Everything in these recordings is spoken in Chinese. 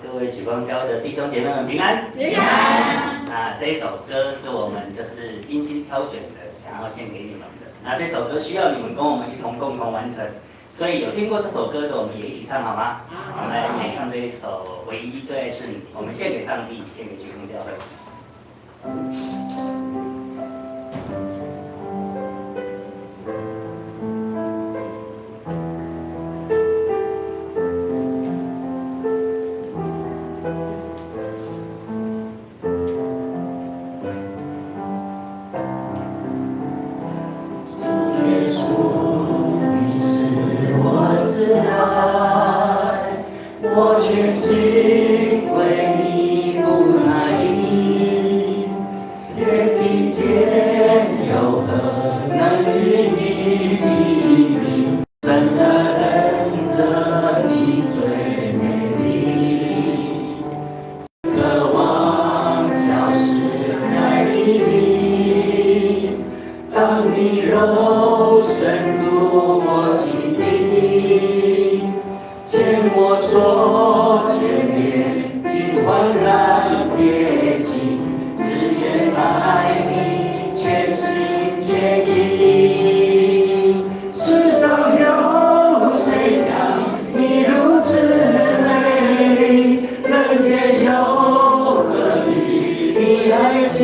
各位举光教会的弟兄姐妹们平安。平安。那这一首歌是我们就是精心挑选的，想要献给你们的。那这首歌需要你们跟我们一同共同完成，所以有听过这首歌的，我们也一起唱好吗？好，我们来一起唱这一首《唯一最爱是你》，我们献给上帝，献给举光教会。我全心为你不满意，天地间有何能与你比拟？真的认着你最美丽，渴望消失在你里，当你肉身入我心里。牵我手，眷恋，尽焕然别情，只愿爱你，全心全意。世上有谁像你如此美丽？人间有何比你爱情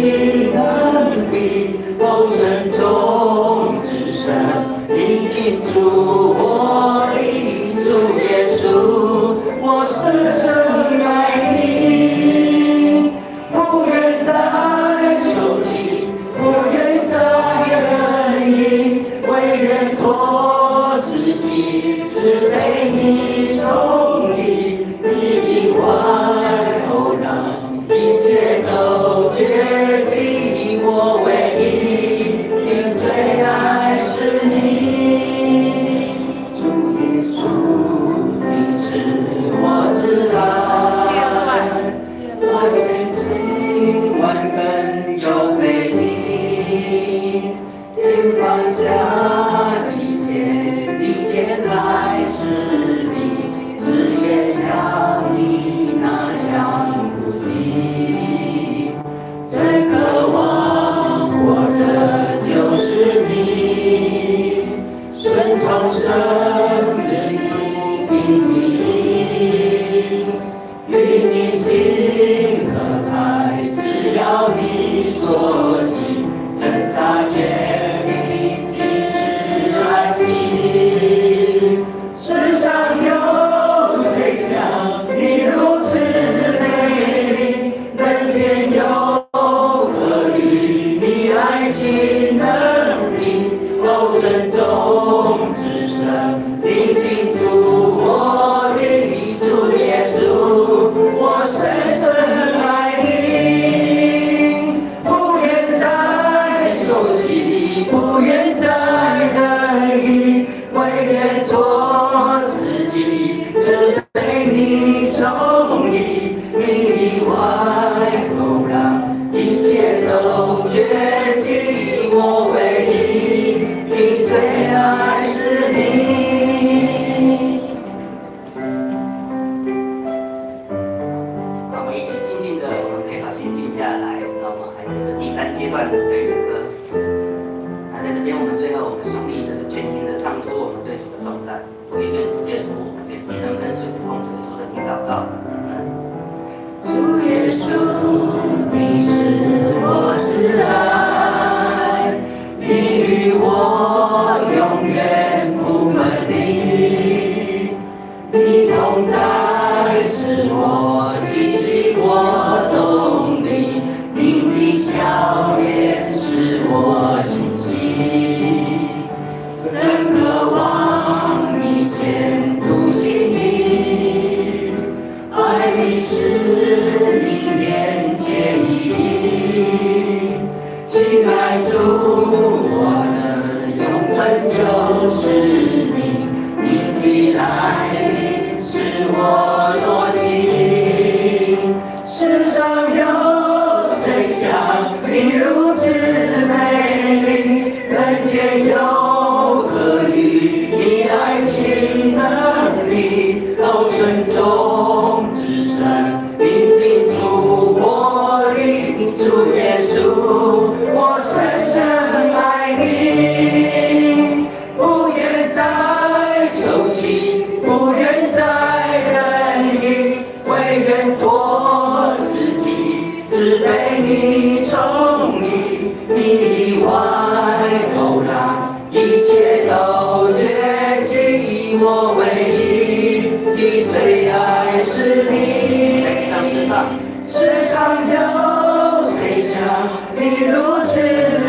能比？红尘中只剩你进驻我里。主耶稣，我深深爱你，不愿再受气，不愿再忍意，唯愿托自己，只被你宠溺。你以外后让一切都绝迹，我唯一的最爱是你。是我挚爱，我全心万本又非你，请放下一切，一切来是你，只愿像你那样不羁，最渴望活着就是你，顺从生命笔记。与你心和开，只要你所行，挣扎决定，即是爱情。世上有谁像你如此美丽？人间有何与你爱情能比？后生中只剩你进驻我里，主耶稣。我深深爱你，不愿再受气，不愿再忍意，唯愿做自己，只被你宠溺。你以外后让一切都绝迹，我唯一的最爱是你。阶段的对语歌，那在这边我们最后我们用力的全心的唱出我们对主的颂赞，我也愿主耶稣，我们可以低声跟随奉主耶稣的名祷告。主耶稣，你是我挚爱，你与我永远不分离，你同在是我激起我动力。你的笑脸是我欣喜，真渴望你前途心意，爱你是你连接意，亲爱主，我的永恒就是你，你的来临是我所期，世上有谁像你如此美丽？人间有何与你爱情能比？高声中只剩受气，不愿再忍意，唯愿托自己，只被你宠溺，你外柔让，一切都接近，我唯一的最爱是你。世上有谁像你如此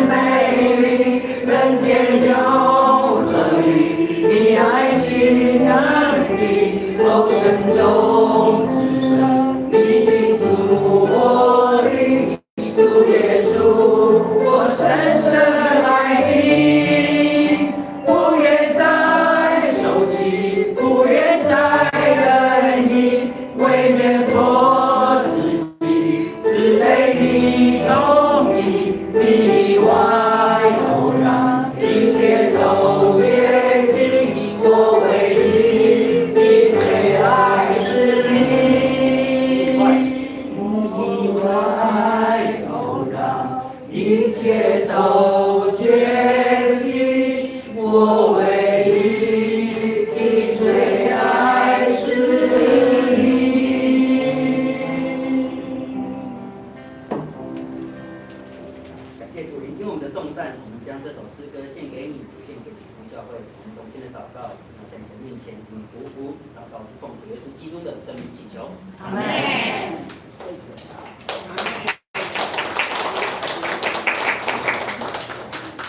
美丽？人间有何意？你爱情让你我顺中之身，你记住我的主耶稣，我深深爱你，不愿再受气，不愿再忍意，唯愿托自己，只被你宠溺，你外柔让，一切都接近，我唯一的最爱是你，你外柔让，一切都接近，我唯一的最爱是你。感谢主聆听我们的颂赞，我们将这首诗歌献给你，也献给主同教会。我们同心的祷告，在你的面前，我们匍匐祷告，是奉主耶稣基督的圣名祈求。阿门。